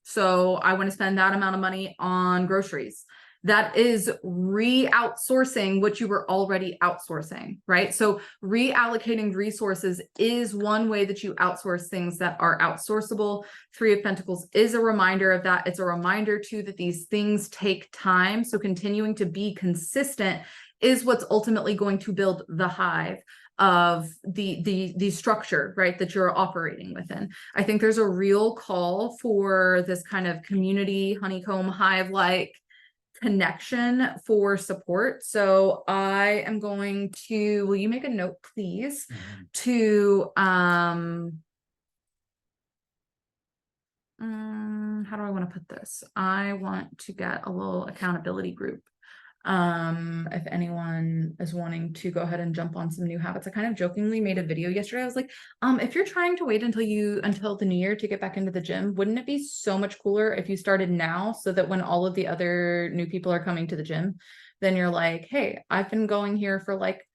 So I want to spend that amount of money on groceries. That is re-outsourcing what you were already outsourcing, right? So reallocating resources is one way that you outsource things that are outsourceable. 3 of Pentacles is a reminder of that. It's a reminder too that these things take time. So continuing to be consistent is what's ultimately going to build the hive of the structure, right, that you're operating within. I think there's a real call for this kind of community honeycomb hive-like connection for support. So I am going to, will you make a note, please, to how do I want to put this? I want to get a little accountability group. If anyone is wanting to go ahead and jump on some new habits. I kind of jokingly made a video yesterday. I was like, if you're trying to wait until the new year to get back into the gym, wouldn't it be so much cooler if you started now, so that when all of the other new people are coming to the gym, then you're like, hey, I've been going here for like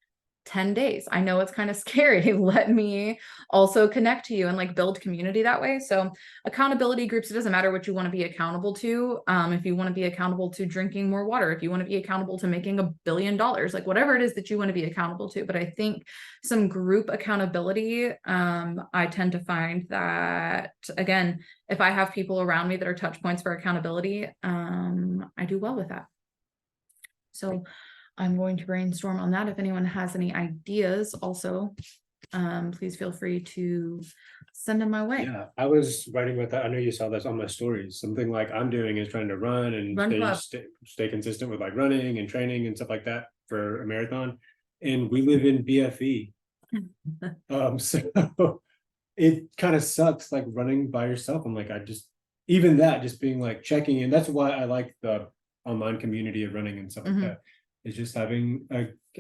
10 days. I know it's kind of scary. Let me also connect to you and like build community that way. So accountability groups, it doesn't matter what you want to be accountable to. If you want to be accountable to drinking more water, if you want to be accountable to making $1 billion, like whatever it is that you want to be accountable to. But I think some group accountability, I tend to find that, again, if I have people around me that are touch points for accountability, I do well with that. So I'm going to brainstorm on that. If anyone has any ideas also, please feel free to send them my way. Yeah, I was writing about that. I know you saw this on my stories. Something like I'm doing is trying to run and stay consistent with like running and training and stuff like that for a marathon. And we live in BFE. So it kind of sucks like running by yourself. I'm like, even that, just being like checking in. That's why I like the online community of running and stuff like that. It's just having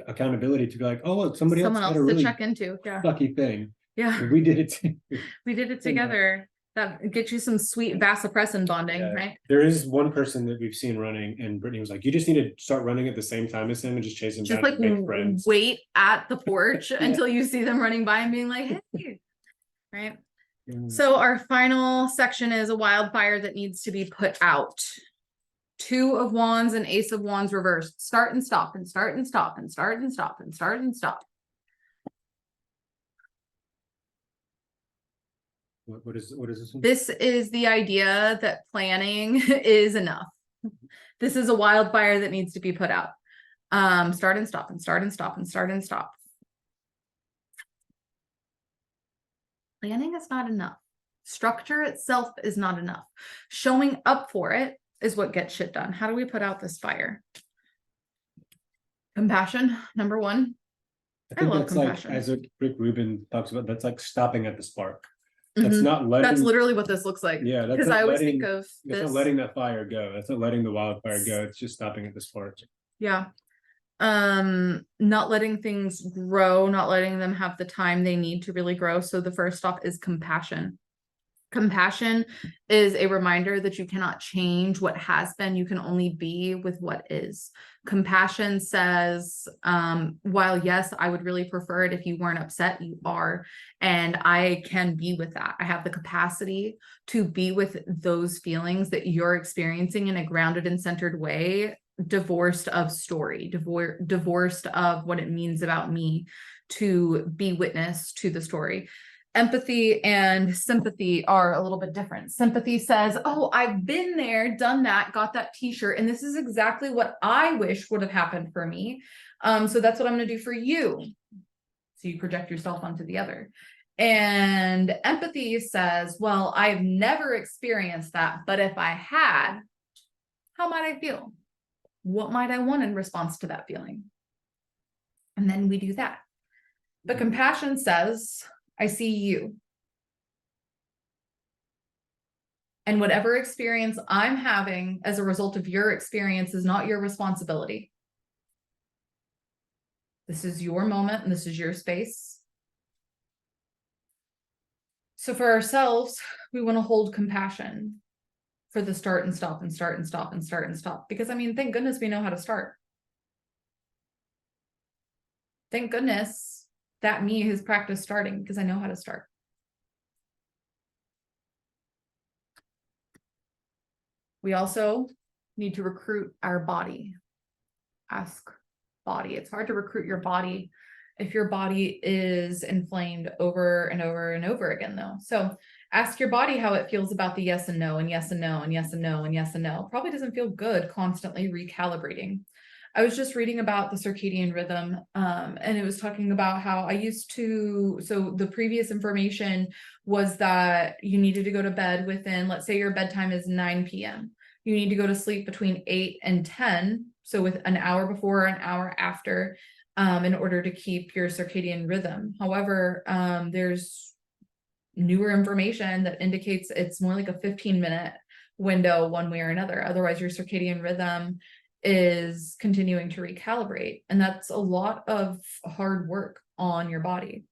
accountability to be like, oh, look, someone else had a really check into. Yeah. sucky thing. Yeah. We did it. We did it together. That gets you some sweet vasopressin bonding, right? There is one person that we've seen running, and Brittany was like, you just need to start running at the same time as him and just chase him Just down like and make friends. Wait at the porch until you see them running by and being like, hey, right? So our final section is a wildfire that needs to be put out. 2 of Wands and Ace of Wands reversed. Start and stop and start and stop and start and stop and start and stop. What is this one? This is the idea that planning is enough. This is a wildfire that needs to be put out. Start and stop and start and stop and start and stop. Planning is not enough. Structure itself is not enough. Showing up for it is what gets shit done. How do we put out this fire? Compassion, number one. I I think love that's like, compassion. as Rick Rubin talks about, that's like stopping at the spark. That's Mhm. not letting. That's literally what this looks like. Yeah, that's Because not I always letting, think of that's this. not letting that fire go. That's not letting the wildfire go. It's just stopping at the spark. Yeah. Not letting things grow, not letting them have the time they need to really grow. So the first stop is compassion. Compassion is a reminder that you cannot change what has been. You can only be with what is. Compassion says, while yes, I would really prefer it if you weren't upset, you are. And I can be with that. I have the capacity to be with those feelings that you're experiencing in a grounded and centered way, divorced of story, divorced of what it means about me, to be witness to the story. Empathy and sympathy are a little bit different. Sympathy says, oh, I've been there, done that, got that t-shirt, and this is exactly what I wish would have happened for me. So that's what I'm going to do for you. So you project yourself onto the other. And empathy says, well, I've never experienced that, but if I had, how might I feel? What might I want in response to that feeling? And then we do that. But compassion says, I see you. And whatever experience I'm having as a result of your experience is not your responsibility. This is your moment and this is your space. So for ourselves, we want to hold compassion for the start and stop and start and stop and start and stop. Because I mean, thank goodness we know how to start. Thank goodness that me has practiced starting because I know how to start. We also need to recruit our body. Ask body. It's hard to recruit your body if your body is inflamed over and over and over again, though. So ask your body how it feels about the yes and no and yes and no and yes and no and yes and no. Probably doesn't feel good constantly recalibrating. I was just reading about the circadian rhythm, and it was talking about how I used to, so the previous information was that you needed to go to bed within, let's say your bedtime is 9 p.m. You need to go to sleep between 8 and 10, so with an hour before, an hour after, in order to keep your circadian rhythm. However, there's newer information that indicates it's more like a 15-minute window one way or another. Otherwise, your circadian rhythm is continuing to recalibrate. And that's a lot of hard work on your body.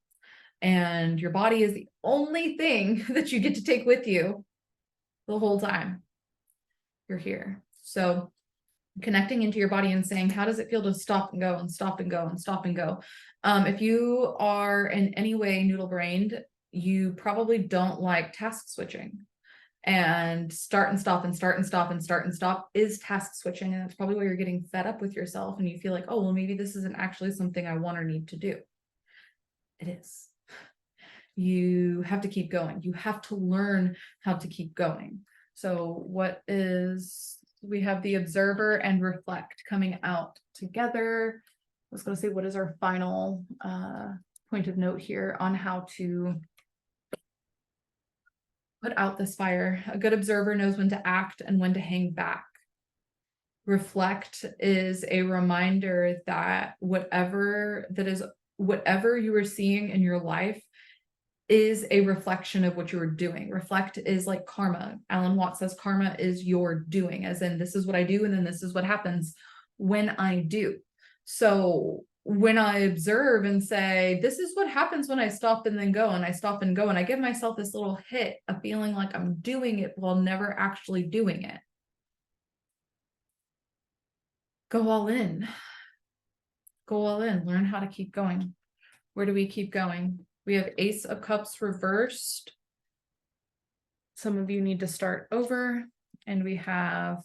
And your body is the only thing that you get to take with you the whole time you're here. So connecting into your body and saying, how does it feel to stop and go and stop and go and stop and go? If you are in any way noodle-brained, you probably don't like task switching. And start and stop and start and stop and start and stop is task switching. And that's probably why you're getting fed up with yourself and you feel like, oh, well, maybe this isn't actually something I want or need to do. It is. You have to keep going. You have to learn how to keep going. So we have the observer and reflect coming out together. I was going to say, what is our final point of note here on how to put out this fire? A good observer knows when to act and when to hang back. Reflect is a reminder that whatever you are seeing in your life is a reflection of what you are doing. Reflect is like karma. Alan Watts says karma is your doing, as in this is what I do and then this is what happens when I do. So when I observe and say, this is what happens when I stop and then go, and I stop and go, and I give myself this little hit of feeling like I'm doing it while never actually doing it. Go all in. Go all in. Learn how to keep going. Where do we keep going? We have Ace of Cups reversed. Some of you need to start over. And we have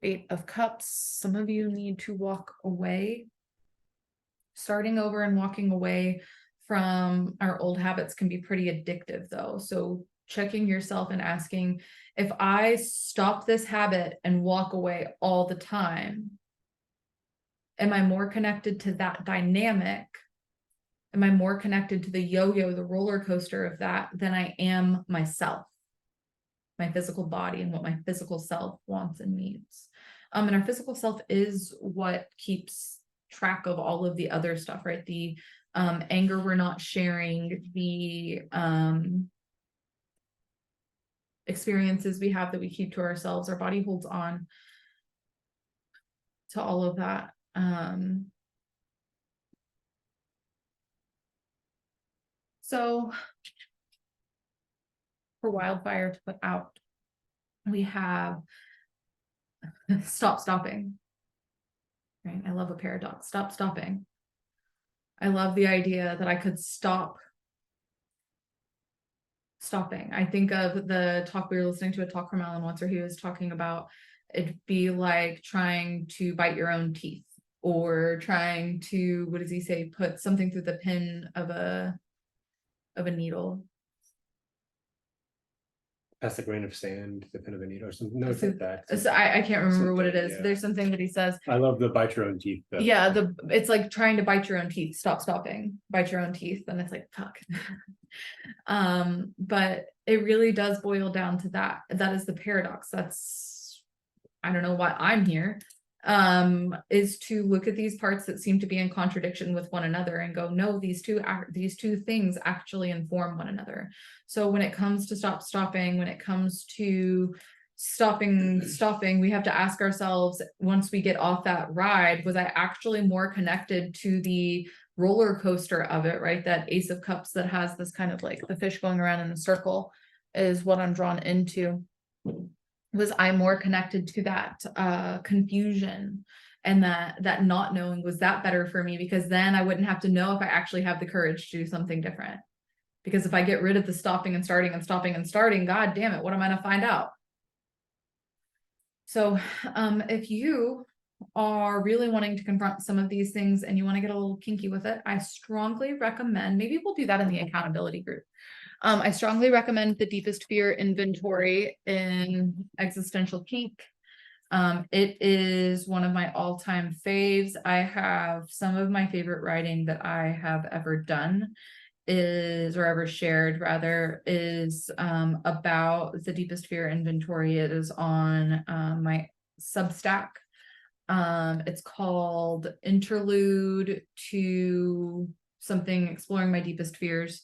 8 of Cups. Some of you need to walk away. Starting over and walking away from our old habits can be pretty addictive, though. So checking yourself and asking, if I stop this habit and walk away all the time, am I more connected to that dynamic? Am I more connected to the yo-yo, the roller coaster of that, than I am myself? my physical body and what my physical self wants and needs. And our physical self is what keeps track of all of the other stuff, right? The anger we're not sharing, the experiences we have that we keep to ourselves, our body holds on to all of that. So for wildfire to put out, we have stop stopping. Right? I love a paradox. Stop stopping. I love the idea that I could stop stopping. I think of the talk, we were listening to a talk from Alan once where he was talking about it'd be like trying to bite your own teeth, or trying to, what does he say, put something through the pin of a needle. Past a grain of sand, the pin of a needle or something. No, it's like that. So I can't remember what it is. Yeah. There's something that he says. I love the bite your own teeth. Though. Yeah, it's like trying to bite your own teeth. Stop stopping, bite your own teeth, and it's like fuck. But it really does boil down to that. That is the paradox. That's, I don't know why I'm here. Is to look at these parts that seem to be in contradiction with one another and go, no, these two things actually inform one another. So when it comes to stopping, when it comes to stopping, we have to ask ourselves, once we get off that ride, was I actually more connected to the roller coaster of it, right? That Ace of Cups that has this kind of like the fish going around in a circle is what I'm drawn into. Was I more connected to that confusion and that not knowing? Was that better for me? Because then I wouldn't have to know if I actually have the courage to do something different. Because if I get rid of the stopping and starting and stopping and starting, God damn it, what am I going to find out? So if you are really wanting to confront some of these things and you want to get a little kinky with it, I strongly recommend, maybe we'll do that in the accountability group. I strongly recommend the Deepest Fear inventory in Existential Kink. It is one of my all-time faves. I have some of my favorite writing that I have ever done or ever shared rather, is about the Deepest Fear inventory. It is on my Substack. It's called Interlude to something, Exploring My Deepest Fears.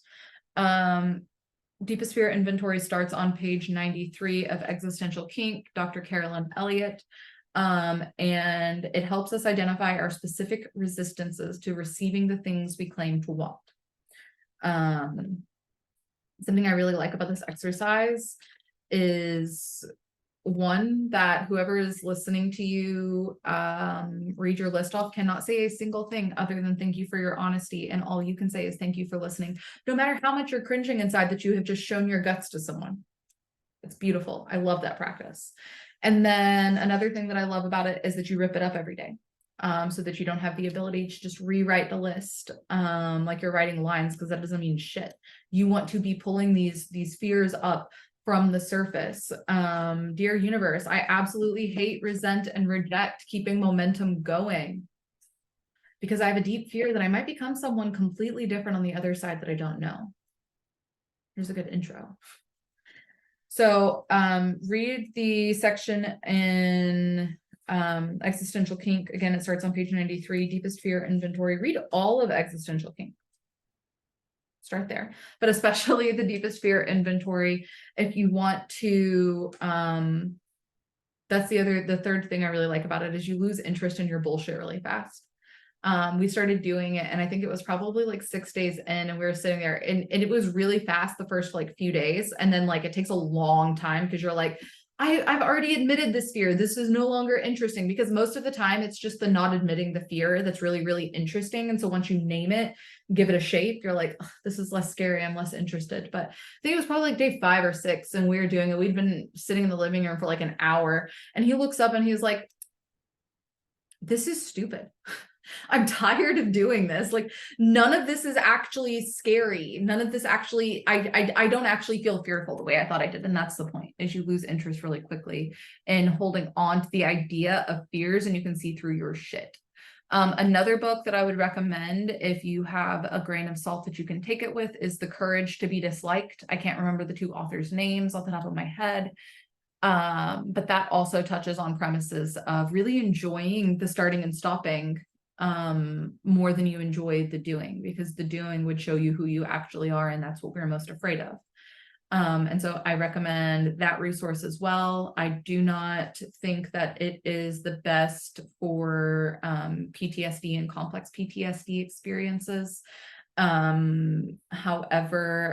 Deepest Fear inventory starts on page 93 of Existential Kink, Dr. Carolyn Elliott. And it helps us identify our specific resistances to receiving the things we claim to want. Something I really like about this exercise is, one, that whoever is listening to you read your list off cannot say a single thing other than thank you for your honesty, and all you can say is thank you for listening, no matter how much you're cringing inside that you have just shown your guts to someone. It's beautiful. I love that practice. And then another thing that I love about it is that you rip it up every day, so that you don't have the ability to just rewrite the list like you're writing lines, because that doesn't mean shit. You want to be pulling these fears up from the surface. Dear universe, I absolutely hate, resent, and reject keeping momentum going, because I have a deep fear that I might become someone completely different on the other side that I don't know. Here's a good intro. So read the section in Existential Kink. Again, it starts on page 93, Deepest Fear inventory. Read all of Existential Kink. Start there, but especially the Deepest Fear inventory if you want to. That's the third thing I really like about it, is you lose interest in your bullshit really fast. We started doing it, and I think it was probably like 6 days in, and we were sitting there, and it was really fast the first like few days, and then like it takes a long time because you're like, I've already admitted this fear. This is no longer interesting, because most of the time it's just the not admitting the fear that's really, really interesting. And so once you name it, give it a shape, you're like, this is less scary. I'm less interested. But I think it was probably like day 5 or 6, and we were doing it. We'd been sitting in the living room for like an hour, and he looks up and he's like, this is stupid. I'm tired of doing this. Like, none of this is actually scary. None of this actually, I don't actually feel fearful the way I thought I did. And that's the point, is you lose interest really quickly in holding on to the idea of fears, and you can see through your shit. Another book that I would recommend if you have a grain of salt that you can take it with is The Courage to be Disliked. I can't remember the two authors' names off the top of my head. But that also touches on premises of really enjoying the starting and stopping more than you enjoy the doing, because the doing would show you who you actually are, and that's what we're most afraid of. And so I recommend that resource as well. I do not think that it is the best for PTSD and complex PTSD experiences. However,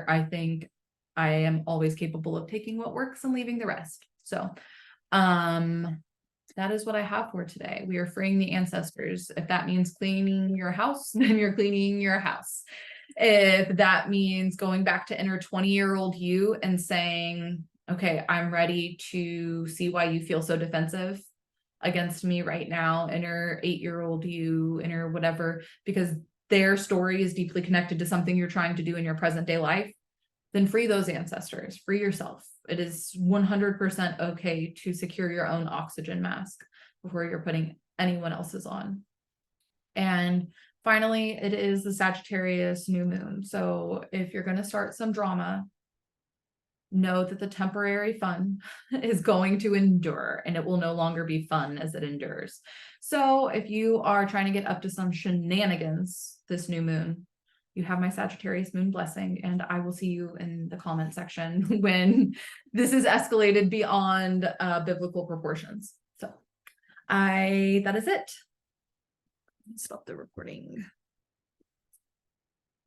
I think I am always capable of taking what works and leaving the rest. So that is what I have for today. We are freeing the ancestors. If that means cleaning your house, then you're cleaning your house. If that means going back to inner 20-year-old you and saying, okay, I'm ready to see why you feel so defensive against me right now, inner 8-year-old you, inner whatever, because their story is deeply connected to something you're trying to do in your present day life, then free those ancestors, free yourself. It is 100% okay to secure your own oxygen mask before you're putting anyone else's on. And finally, it is the Sagittarius new moon. So if you're going to start some drama, know that the temporary fun is going to endure, and it will no longer be fun as it endures. So if you are trying to get up to some shenanigans this new moon, you have my Sagittarius moon blessing, and I will see you in the comment section when this is escalated beyond biblical proportions. So that is it. Stop the recording.